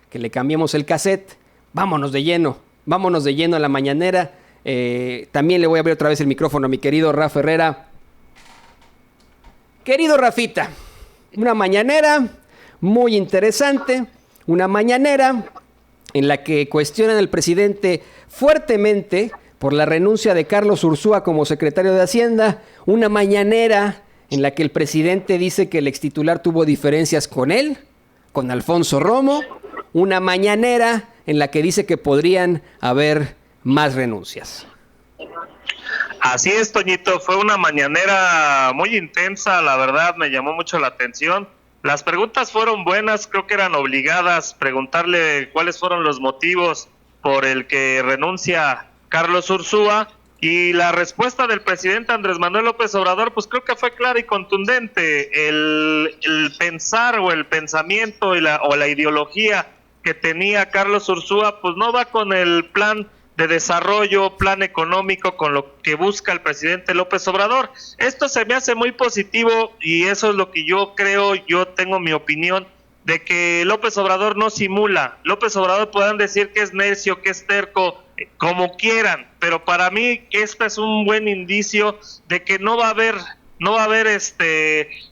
que le cambiemos el cassette. Vámonos de lleno a la mañanera. También le voy a abrir otra vez el micrófono a mi querido Rafa Herrera. Querido Rafita, una mañanera muy interesante, una mañanera en la que cuestionan al presidente fuertemente por la renuncia de Carlos Ursúa como secretario de Hacienda, una mañanera en la que el presidente dice que el extitular tuvo diferencias con él, con Alfonso Romo, una mañanera en la que dice que podrían haber más renuncias. Así es, Toñito, fue una mañanera muy intensa, la verdad me llamó mucho la atención. Las preguntas fueron buenas, creo que eran obligadas, preguntarle cuáles fueron los motivos por el que renuncia Carlos Ursúa, y la respuesta del presidente Andrés Manuel López Obrador, pues creo que fue clara y contundente. El pensar o el pensamiento o la ideología que tenía Carlos Ursúa, pues no va con el plan de desarrollo, plan económico, con lo que busca el presidente López Obrador. Esto se me hace muy positivo y eso es lo que yo creo, yo tengo mi opinión, de que López Obrador no simula. López Obrador puedan decir que es necio, que es terco, como quieran, pero para mí este es un buen indicio de que no va a haber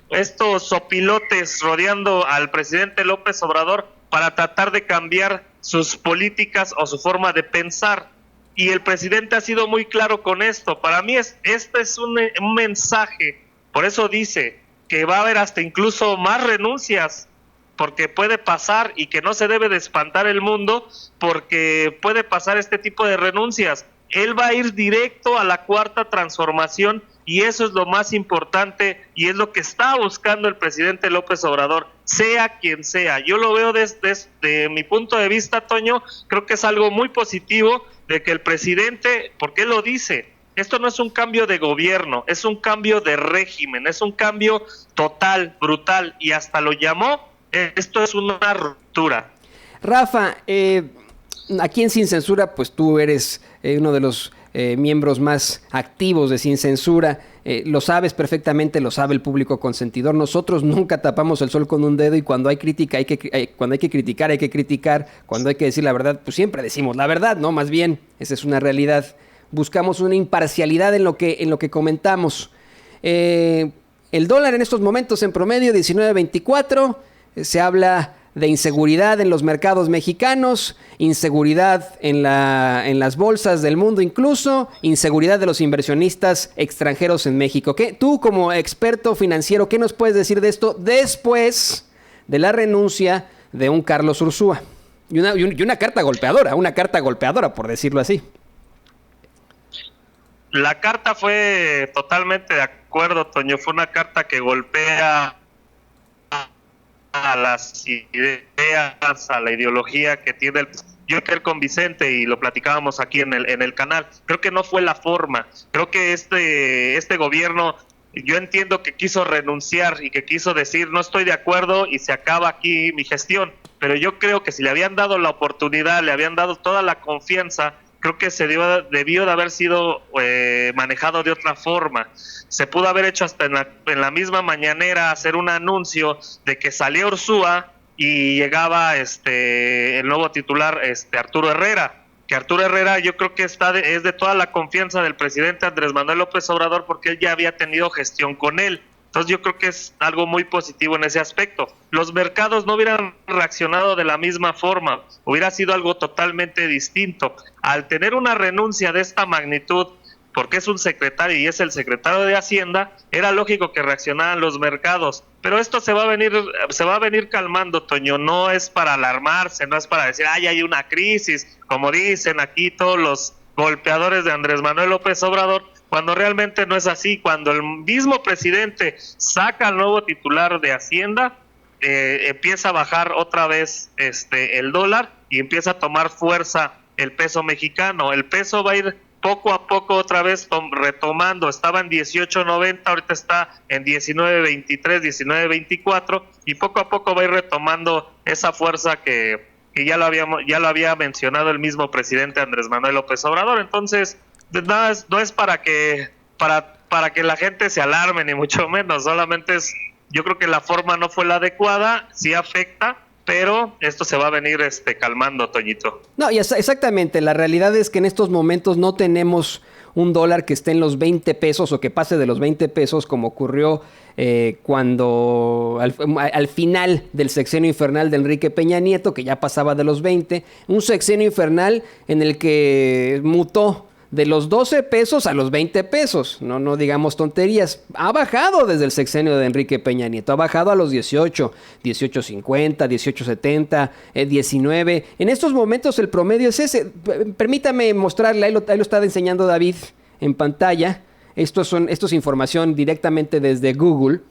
estos sopilotes rodeando al presidente López Obrador para tratar de cambiar sus políticas o su forma de pensar. Y el presidente ha sido muy claro con esto. Para mí este es un mensaje. Por eso dice que va a haber hasta incluso más renuncias, porque puede pasar, y que no se debe de espantar el mundo, porque puede pasar este tipo de renuncias. Él va a ir directo a la cuarta transformación, y eso es lo más importante, y es lo que está buscando el presidente López Obrador, sea quien sea. Yo lo veo desde mi punto de vista, Toño, creo que es algo muy positivo de que el presidente, porque él lo dice, esto no es un cambio de gobierno, es un cambio de régimen, es un cambio total, brutal, y hasta lo llamó, esto es una ruptura. Rafa, aquí en Sin Censura, pues tú eres uno de los miembros más activos de Sin Censura, lo sabes perfectamente, lo sabe el público consentidor. Nosotros nunca tapamos el sol con un dedo, y cuando hay crítica, cuando hay que criticar, hay que criticar. Cuando hay que decir la verdad, pues siempre decimos la verdad, ¿no? Más bien, esa es una realidad. Buscamos una imparcialidad en lo que comentamos. El dólar en estos momentos en promedio 19.24. Se habla de inseguridad en los mercados mexicanos, inseguridad en las bolsas del mundo incluso, inseguridad de los inversionistas extranjeros en México. Tú como experto financiero, ¿qué nos puedes decir de esto después de la renuncia de un Carlos Ursúa? Y una carta golpeadora, por decirlo así. La carta fue totalmente de acuerdo, Toño, fue una carta que golpea a las ideas, a la ideología que tiene yo creo con Vicente, y lo platicábamos aquí en el canal. Creo que no fue la forma. Creo que este gobierno, yo entiendo que quiso renunciar y que quiso decir no estoy de acuerdo y se acaba aquí mi gestión, pero yo creo que si le habían dado la oportunidad, le habían dado toda la confianza, creo que debió de haber sido manejado de otra forma. Se pudo haber hecho hasta en la misma mañanera, hacer un anuncio de que salía Ursúa y llegaba el nuevo titular, Arturo Herrera. Que Arturo Herrera yo creo que es de toda la confianza del presidente Andrés Manuel López Obrador, porque él ya había tenido gestión con él. Entonces yo creo que es algo muy positivo en ese aspecto. Los mercados no hubieran reaccionado de la misma forma, hubiera sido algo totalmente distinto. Al tener una renuncia de esta magnitud, porque es un secretario y es el secretario de Hacienda, era lógico que reaccionaran los mercados. Pero esto se va a venir calmando, Toño. No es para alarmarse, no es para decir, ay, hay una crisis, como dicen aquí todos los golpeadores de Andrés Manuel López Obrador, cuando realmente no es así. Cuando el mismo presidente saca al nuevo titular de Hacienda, empieza a bajar otra vez el dólar y empieza a tomar fuerza el peso mexicano. El peso va a ir poco a poco otra vez retomando. Estaba en 18.90, ahorita está en 19.23, 19.24, y poco a poco va a ir retomando esa fuerza que ya lo había mencionado el mismo presidente Andrés Manuel López Obrador. Entonces, no es para que la gente se alarme, ni mucho menos, solamente yo creo que la forma no fue la adecuada, sí afecta, pero esto se va a venir calmando, Toñito. No, y exactamente, la realidad es que en estos momentos no tenemos un dólar que esté en los 20 pesos o que pase de los 20 pesos como ocurrió cuando al final del sexenio infernal de Enrique Peña Nieto, que ya pasaba de los 20, un sexenio infernal en el que mutó de los 12 pesos a los 20 pesos, no digamos tonterías. Ha bajado desde el sexenio de Enrique Peña Nieto, ha bajado a los 18, 18.50, 18.70, 19. En estos momentos el promedio es ese. Permítame mostrarle, ahí lo está enseñando David en pantalla. Esto es información directamente desde Google.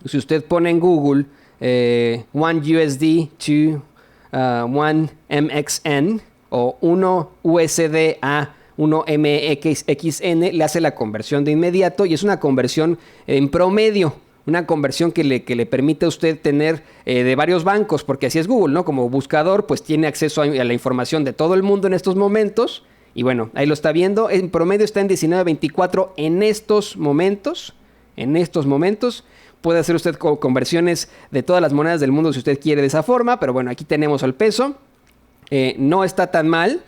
Si usted pone en Google 1 USD to 1 MXN o 1 USD a 1 MXN, le hace la conversión de inmediato y es una conversión en promedio, una conversión que le permite a usted tener de varios bancos, porque así es Google, ¿no? Como buscador, pues tiene acceso a la información de todo el mundo en estos momentos. Y bueno, ahí lo está viendo. En promedio está en 19.24 en estos momentos. En estos momentos. Puede hacer usted conversiones de todas las monedas del mundo si usted quiere de esa forma. Pero bueno, aquí tenemos al peso. No está tan mal.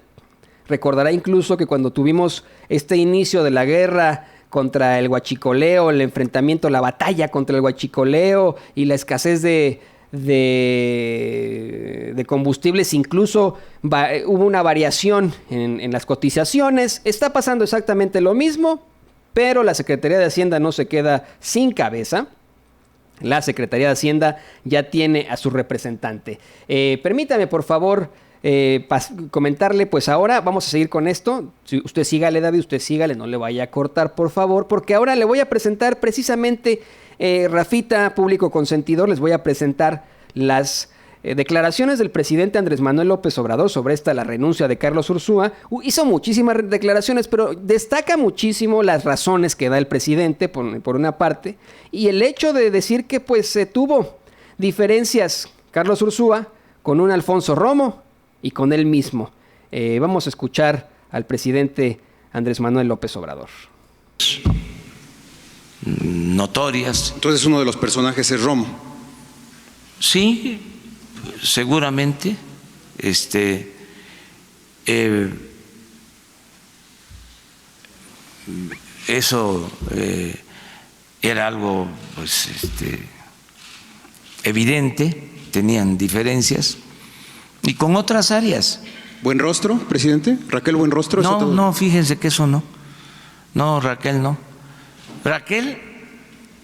Recordará incluso que cuando tuvimos este inicio de la guerra contra el huachicoleo, el enfrentamiento, la batalla contra el huachicoleo y la escasez de combustibles, incluso hubo una variación en las cotizaciones. Está pasando exactamente lo mismo, pero la Secretaría de Hacienda no se queda sin cabeza. La Secretaría de Hacienda ya tiene a su representante. Permítame, por favor, comentarle, pues ahora vamos a seguir con esto. Si usted sígale, David, usted sígale, no le vaya a cortar, por favor, porque ahora le voy a presentar precisamente, Rafita, público consentidor, les voy a presentar las declaraciones del presidente Andrés Manuel López Obrador sobre la renuncia de Carlos Ursúa. Hizo muchísimas declaraciones, pero destaca muchísimo las razones que da el presidente, por una parte, y el hecho de decir que pues tuvo diferencias Carlos Ursúa con un Alfonso Romo y con él mismo. Vamos a escuchar al presidente Andrés Manuel López Obrador. Notorias. Entonces uno de los personajes es Romo. Sí, seguramente. Eso era algo pues evidente, tenían diferencias. Y con otras áreas. ¿Buen rostro, presidente? ¿Raquel Buenrostro? No, fíjense que eso no. No, Raquel no. Raquel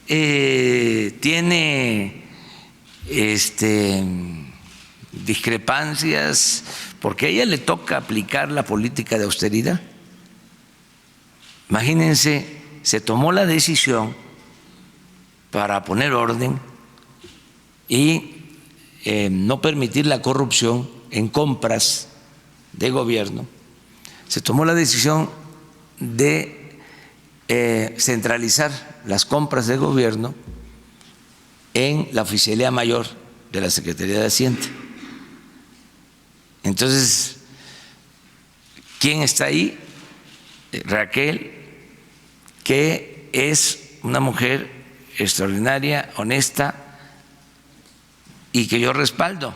tiene discrepancias porque a ella le toca aplicar la política de austeridad. Imagínense, se tomó la decisión para poner orden y no permitir la corrupción en compras de gobierno. Se tomó la decisión de centralizar las compras de gobierno en la Oficialía Mayor de la Secretaría de Hacienda. Entonces, ¿quién está ahí? Raquel, que es una mujer extraordinaria, honesta, y que yo respaldo,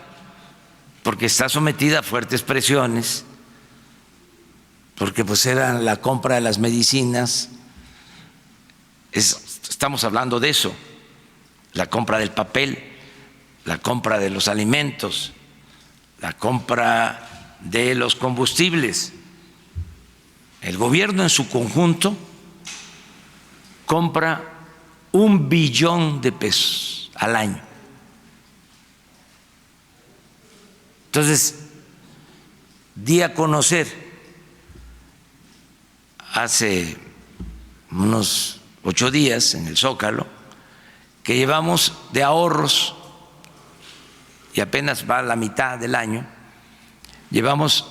porque está sometida a fuertes presiones, porque pues era la compra de las medicinas, estamos hablando de eso, la compra del papel, la compra de los alimentos, la compra de los combustibles. El gobierno en su conjunto compra 1 billón de pesos al año. Entonces, di a conocer hace unos 8 días en el Zócalo que llevamos de ahorros, y apenas va a la mitad del año, llevamos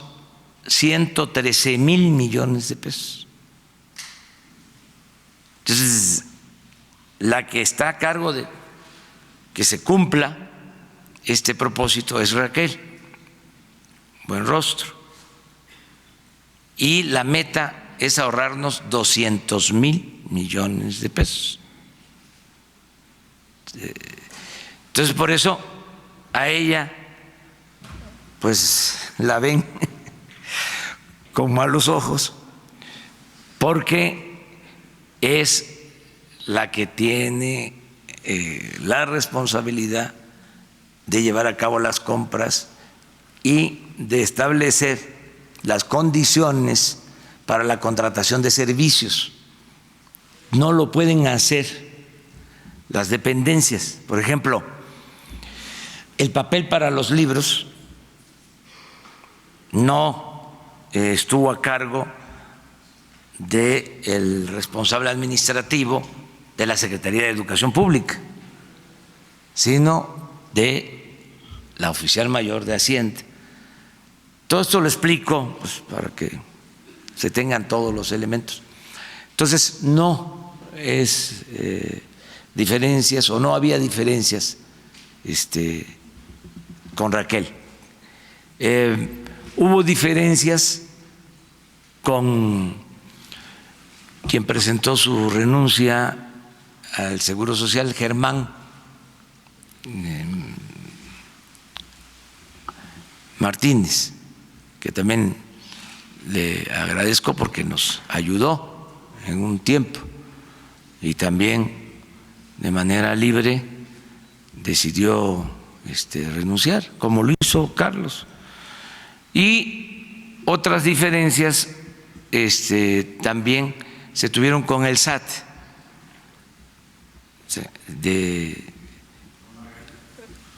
113,000 millones de pesos. Entonces, la que está a cargo de que se cumpla este propósito es Raquel Buenrostro, y la meta es ahorrarnos 200,000 millones de pesos. Entonces, por eso a ella pues la ven con malos ojos, porque es la que tiene la responsabilidad de llevar a cabo las compras y de establecer las condiciones para la contratación de servicios. No lo pueden hacer las dependencias. Por ejemplo, el papel para los libros no estuvo a cargo del responsable administrativo de la Secretaría de Educación Pública, sino de la oficial mayor de Hacienda. Todo esto lo explico pues, para que se tengan todos los elementos. Entonces, no es diferencias o no había diferencias con Raquel. Hubo diferencias con quien presentó su renuncia al Seguro Social, Germán Martínez, que también le agradezco porque nos ayudó en un tiempo y también de manera libre decidió renunciar, como lo hizo Carlos. Y otras diferencias también se tuvieron con el SAT,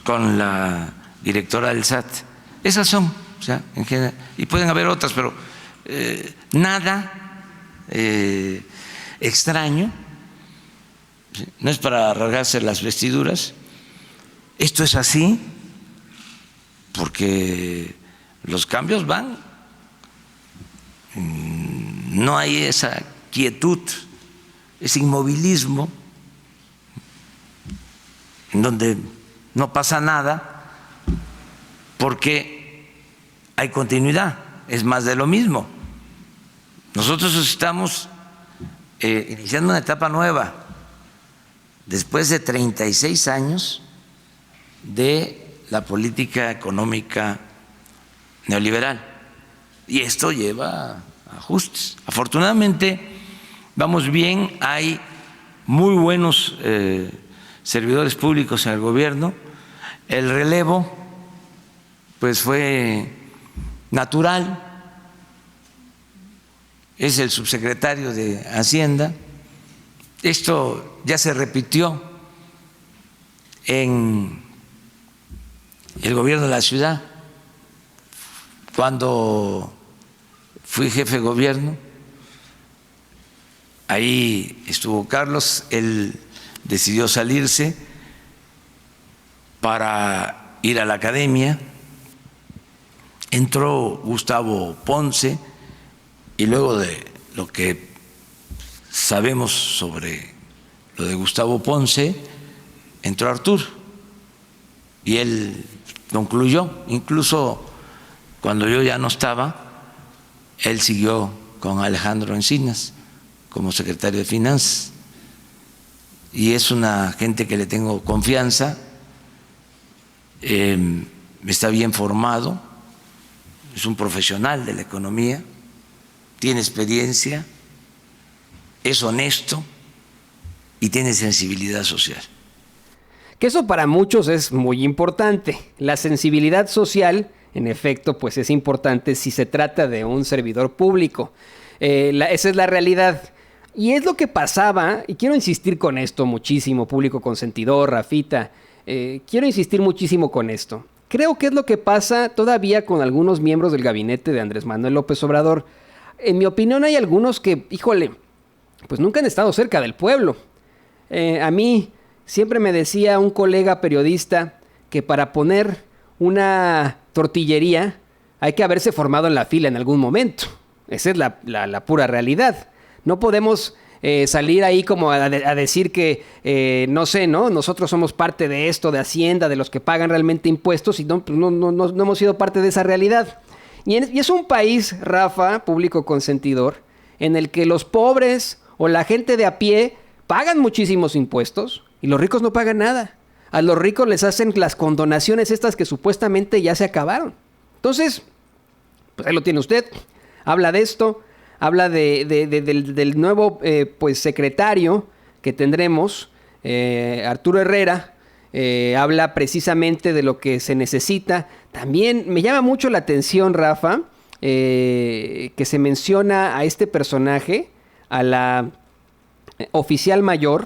con la directora del SAT. Esas son, o sea, en general, y pueden haber otras, pero nada extraño, no es para rasgarse las vestiduras. Esto es así porque los cambios van, no hay esa quietud, ese inmovilismo en donde no pasa nada porque hay continuidad, es más de lo mismo. Nosotros estamos iniciando una etapa nueva después de 36 años de la política económica neoliberal, y esto lleva a ajustes. Afortunadamente vamos bien, hay muy buenos servidores públicos en el gobierno. El relevo pues fue natural, es el subsecretario de Hacienda. Esto ya se repitió en el gobierno de la ciudad. Cuando fui jefe de gobierno, ahí estuvo Carlos, él decidió salirse para ir a la academia, entró Gustavo Ponce, y luego de lo que sabemos sobre lo de Gustavo Ponce, entró Arturo, y él concluyó. Incluso cuando yo ya no estaba, él siguió con Alejandro Encinas como secretario de Finanzas, y es una gente que le tengo confianza, está bien formado, es un profesional de la economía, tiene experiencia, es honesto y tiene sensibilidad social. Que eso para muchos es muy importante. La sensibilidad social, en efecto, pues es importante si se trata de un servidor público. Esa es la realidad. Y es lo que pasaba, y quiero insistir con esto muchísimo, público consentidor, Rafita, quiero insistir muchísimo con esto. Creo que es lo que pasa todavía con algunos miembros del gabinete de Andrés Manuel López Obrador. En mi opinión hay algunos que, híjole, pues nunca han estado cerca del pueblo. A mí siempre me decía un colega periodista que para poner una tortillería hay que haberse formado en la fila en algún momento. Esa es la pura realidad. No podemos salir ahí como a decir que, no sé, ¿no? Nosotros somos parte de esto, de Hacienda, de los que pagan realmente impuestos, y no hemos sido parte de esa realidad. Y es un país, Rafa, público consentidor, en el que los pobres o la gente de a pie pagan muchísimos impuestos y los ricos no pagan nada. A los ricos les hacen las condonaciones estas que supuestamente ya se acabaron. Entonces, pues ahí lo tiene usted. Habla de esto, habla del nuevo pues secretario que tendremos, Arturo Herrera. Habla precisamente de lo que se necesita. También me llama mucho la atención, Rafa, que se menciona a este personaje, a la oficial mayor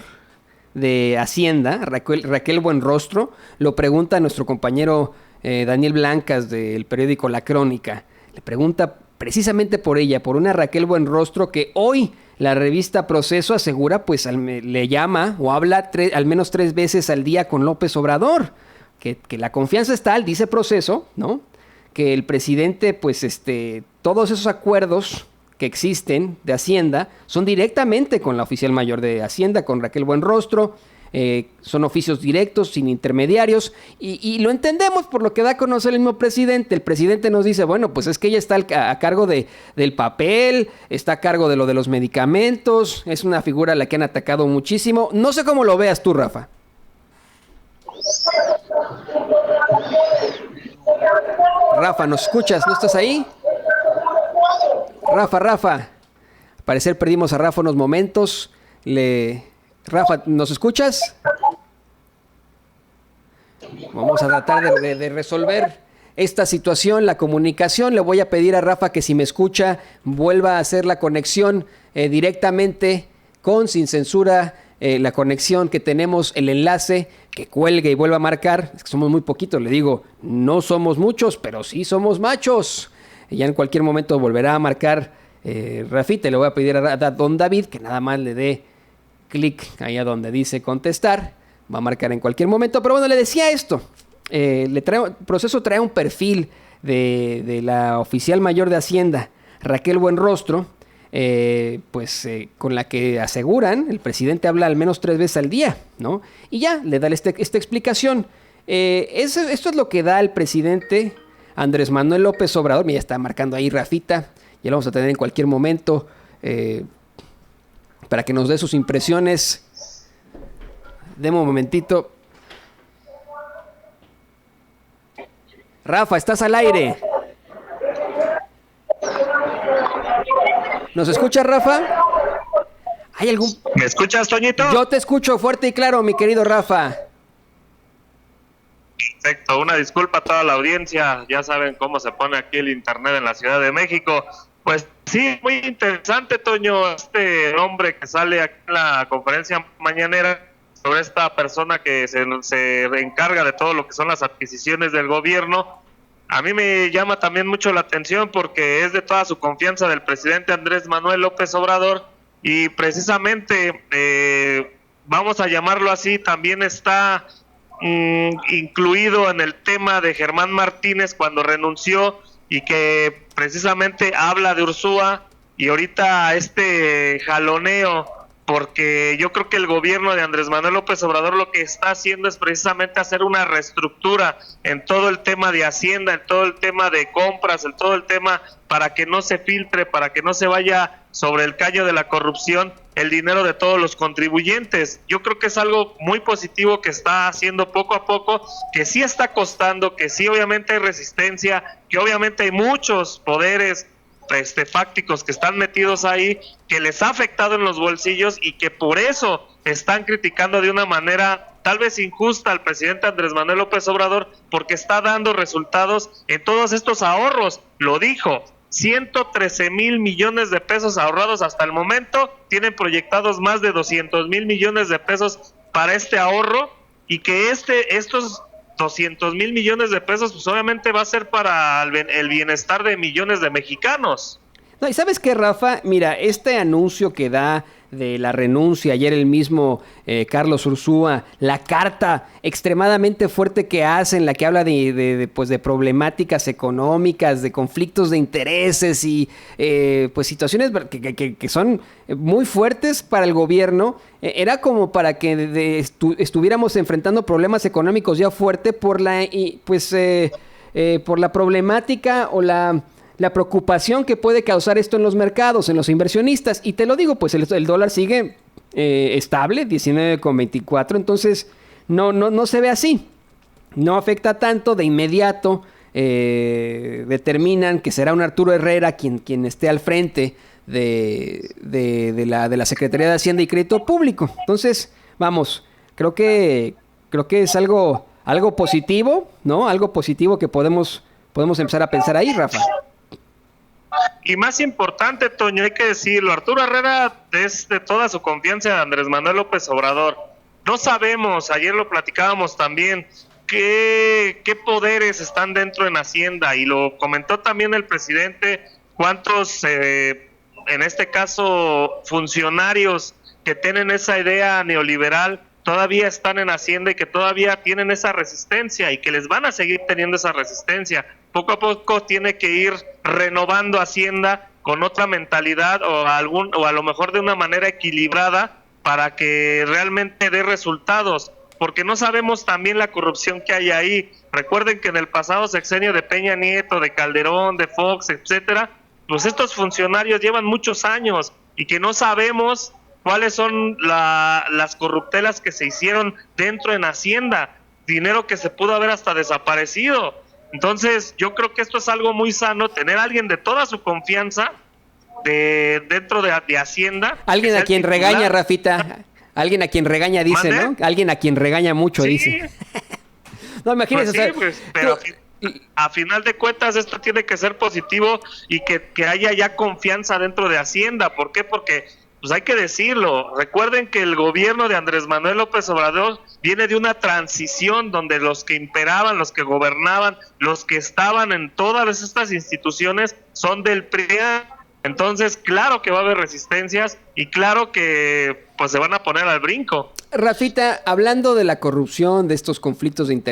de Hacienda, Raquel Buenrostro. Lo pregunta nuestro compañero Daniel Blancas del periódico La Crónica. Le pregunta precisamente por ella, por una Raquel Buenrostro que hoy la revista Proceso asegura, pues le llama o habla al menos 3 veces al día con López Obrador. Que la confianza es tal, dice Proceso, ¿no? Que el presidente, pues todos esos acuerdos que existen de Hacienda son directamente con la oficial mayor de Hacienda, con Raquel Buenrostro. Son oficios directos, sin intermediarios, y lo entendemos por lo que da a conocer el mismo presidente. El presidente nos dice, bueno, pues es que ella está a cargo del papel, está a cargo de lo de los medicamentos, es una figura a la que han atacado muchísimo. No sé cómo lo veas tú, Rafa. Rafa, ¿nos escuchas? ¿No estás ahí? Rafa. Al parecer perdimos a Rafa unos momentos. Rafa, ¿nos escuchas? Vamos a tratar de resolver esta situación, la comunicación. Le voy a pedir a Rafa que si me escucha vuelva a hacer la conexión directamente con Sin Censura, la conexión que tenemos, el enlace, que cuelgue y vuelva a marcar. Es que somos muy poquitos, le digo, no somos muchos, pero sí somos machos. Y ya en cualquier momento volverá a marcar Rafita. Le voy a pedir a don David que nada más le dé clic allá donde dice contestar, va a marcar en cualquier momento. Pero bueno, le decía esto, Proceso trae un perfil de la oficial mayor de Hacienda, Raquel Buenrostro, con la que aseguran, el presidente habla al menos 3 veces al día, ¿no? Y ya, le da esta explicación. Esto es lo que da el presidente Andrés Manuel López Obrador. Mira, está marcando ahí Rafita, ya lo vamos a tener en cualquier momento, para que nos dé sus impresiones. Deme un momentito. Rafa, estás al aire. ¿Nos escuchas, Rafa? ¿Hay algún...? ¿Me escuchas, Toñito? Yo te escucho fuerte y claro, mi querido Rafa. Perfecto, una disculpa a toda la audiencia. Ya saben cómo se pone aquí el internet en la Ciudad de México. Pues sí, muy interesante, Toño, este nombre que sale aquí en la conferencia mañanera sobre esta persona que se encarga de todo lo que son las adquisiciones del gobierno. A mí me llama también mucho la atención porque es de toda su confianza del presidente Andrés Manuel López Obrador, y precisamente, vamos a llamarlo así, también está incluido en el tema de Germán Martínez cuando renunció, y que precisamente habla de Ursúa, y ahorita este jaloneo, porque yo creo que el gobierno de Andrés Manuel López Obrador lo que está haciendo es precisamente hacer una reestructura en todo el tema de Hacienda, en todo el tema de compras, en todo el tema para que no se filtre, para que no se vaya sobre el caño de la corrupción el dinero de todos los contribuyentes. Yo creo que es algo muy positivo que está haciendo poco a poco, que sí está costando, que sí obviamente hay resistencia, que obviamente hay muchos poderes fácticos que están metidos ahí, que les ha afectado en los bolsillos y que por eso están criticando de una manera tal vez injusta al presidente Andrés Manuel López Obrador, porque está dando resultados en todos estos ahorros. Lo dijo, 113,000 millones de pesos ahorrados hasta el momento, tienen proyectados más de 200,000 millones de pesos para este ahorro, y que estos 200,000 millones de pesos pues obviamente va a ser para el bienestar de millones de mexicanos. No, ¿y sabes qué, Rafa? Mira, este anuncio que da de la renuncia, ayer el mismo Carlos Ursúa, la carta extremadamente fuerte que hace, en la que habla de problemáticas económicas, de conflictos de intereses y pues situaciones que son muy fuertes para el gobierno, era como para que estuviéramos enfrentando problemas económicos ya fuerte por la problemática o la preocupación que puede causar esto en los mercados, en los inversionistas. Y te lo digo, pues el dólar sigue estable, 19,24, entonces no se ve así. No afecta tanto de inmediato determinan que será un Arturo Herrera quien esté al frente de la Secretaría de Hacienda y Crédito Público. Entonces, vamos, creo que es algo positivo, ¿no? Algo positivo que podemos empezar a pensar ahí, Rafa. Y más importante, Toño, hay que decirlo, Arturo Herrera es de toda su confianza de Andrés Manuel López Obrador. No sabemos, ayer lo platicábamos también, qué poderes están dentro en Hacienda, y lo comentó también el presidente, cuántos, en este caso, funcionarios que tienen esa idea neoliberal todavía están en Hacienda y que todavía tienen esa resistencia y que les van a seguir teniendo esa resistencia. Poco a poco tiene que ir renovando Hacienda con otra mentalidad o a lo mejor de una manera equilibrada para que realmente dé resultados, porque no sabemos también la corrupción que hay ahí. Recuerden que en el pasado sexenio de Peña Nieto, de Calderón, de Fox, etcétera, pues estos funcionarios llevan muchos años y que no sabemos cuáles son las corruptelas que se hicieron dentro en Hacienda, dinero que se pudo haber hasta desaparecido. Entonces, yo creo que esto es algo muy sano, tener a alguien de toda su confianza dentro de Hacienda. Alguien a quien regaña, Rafita. Alguien a quien regaña, dice, ¿no? Alguien a quien regaña mucho, sí. Dice. No, imagínese. Pues sí, pero a final de cuentas esto tiene que ser positivo y que haya ya confianza dentro de Hacienda. ¿Por qué? Porque pues hay que decirlo, recuerden que el gobierno de Andrés Manuel López Obrador viene de una transición donde los que imperaban, los que gobernaban, los que estaban en todas estas instituciones son del PRI. Entonces, claro que va a haber resistencias y claro que pues se van a poner al brinco. Rafita, hablando de la corrupción, de estos conflictos de interés,